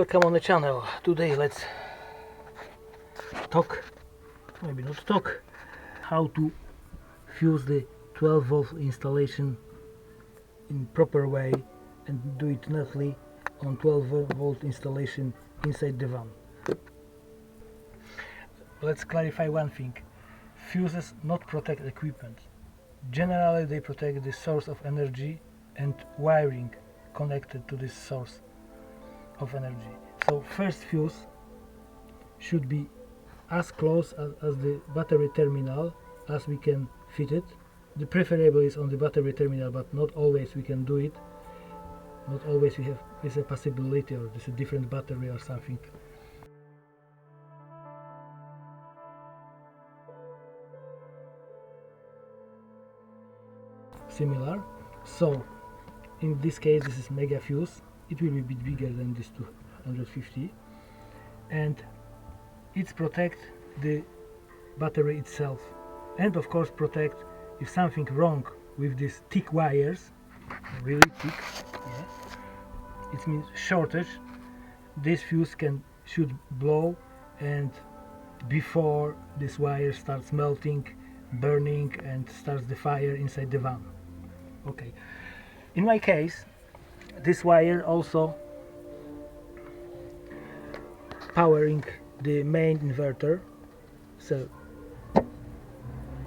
welcome on the channel. Today let's talk, maybe not talk, how to fuse the 12 volt installation in proper way and do it neatly on 12 volt installation inside the van. Let's clarify one thing. Fuses not protect equipment. Generally they protect the source of energy and wiring connected to this source of energy. So first fuse should be as close as the battery terminal as we can fit it. The preferable is on the battery terminal, but not always we can do it. Not always we have is a possibility, or this is a different battery or something. Similar. So in this case this is mega fuse. It will be a bit bigger than this 250, and it protects the battery itself, and of course protect if something wrong with these thick wires, really thick, yeah, it means shortage. This fuse should blow, and before this wire starts melting, burning, and starts the fire inside the van. Okay, in my case this wire also powering the main inverter, so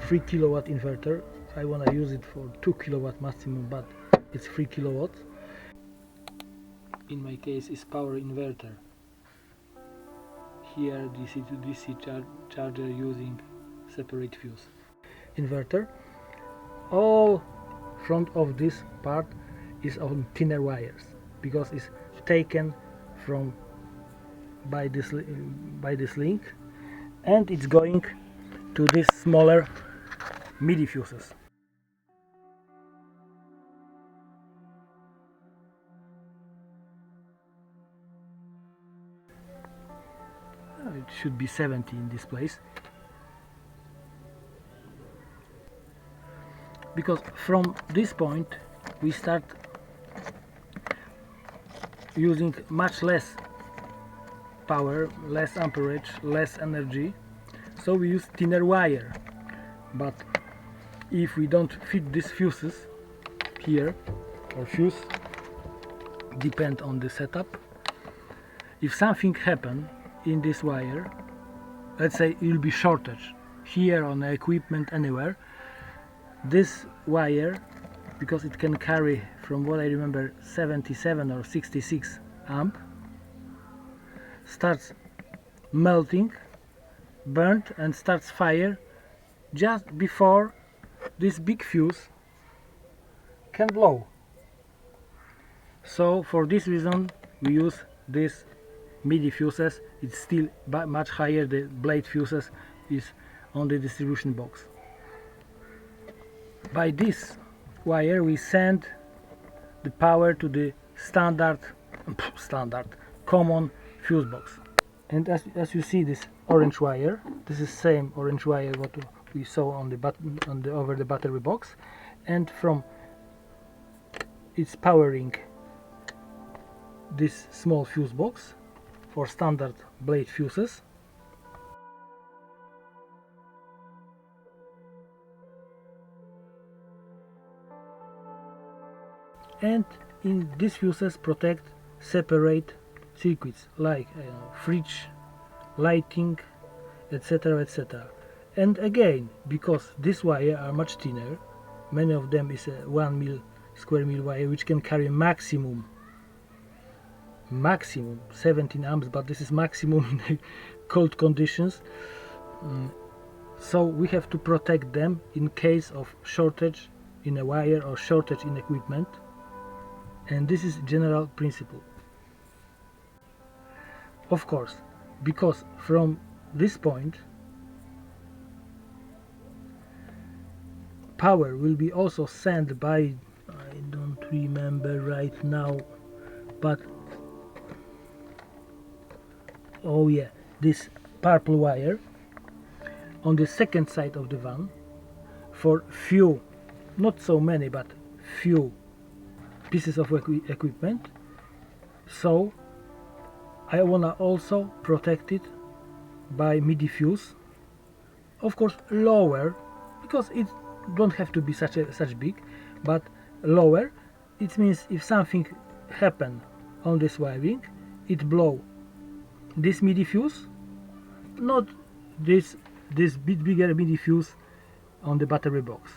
3 kilowatt inverter. I want to use it for 2 kilowatt maximum, but it's 3 kilowatts. In my case is power inverter. Here DC to DC charger using separate fuse. Inverter. All front of this part is on thinner wires because it's taken from by this link, and it's going to these smaller MIDI fuses. It should be 70 in this place, because from this point we start using much less power, less amperage, less energy, so we use thinner wire. But if we don't fit these fuses here, or fuse, depend on the setup, if something happen in this wire, let's say it will be shortage here on the equipment anywhere, this wire, because it can carry, from what I remember, 77 or 66 amp, starts melting, burnt, and starts fire just before this big fuse can blow. So for this reason we use these MIDI fuses. It's still much higher. The blade fuses is on the distribution box. By this wire we send the power to the standard common fuse box. And as you see, this orange wire, this is same orange wire what we saw on the over the battery box, and from it's powering this small fuse box for standard blade fuses. And in these fuses protect separate circuits like fridge, lighting, etc, etc. And again, because these wires are much thinner, many of them is a 1 square mil wire, which can carry maximum 17 amps, but this is maximum in cold conditions. So we have to protect them in case of shortage in a wire or shortage in equipment, and this is general principle. Of course, because from this point power will be also sent by, I don't remember right now, but oh yeah, this purple wire on the second side of the van for few, not so many, but few pieces of equipment. So I wanna also protect it by MIDI fuse, of course lower, because it don't have to be such big, but lower. It means if something happen on this wiring, it blow this MIDI fuse, not this bit bigger MIDI fuse on the battery box.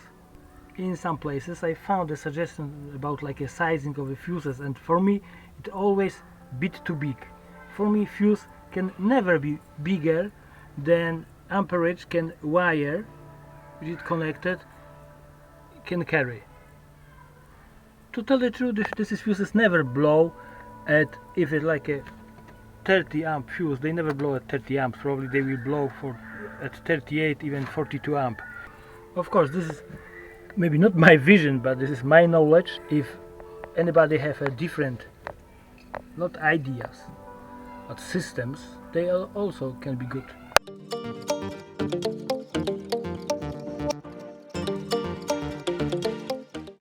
In some places I found a suggestion about like a sizing of the fuses, and for me it always bit too big. For me fuse can never be bigger than amperage can wire with it connected can carry. To tell the truth, these fuses never blow at, if it's like a 30 amp fuse, they never blow at 30 amps. Probably they will blow at 38, even 42 amp. Of course, this is maybe not my vision, but this is my knowledge. If anybody have a different, not ideas, but systems, they also can be good.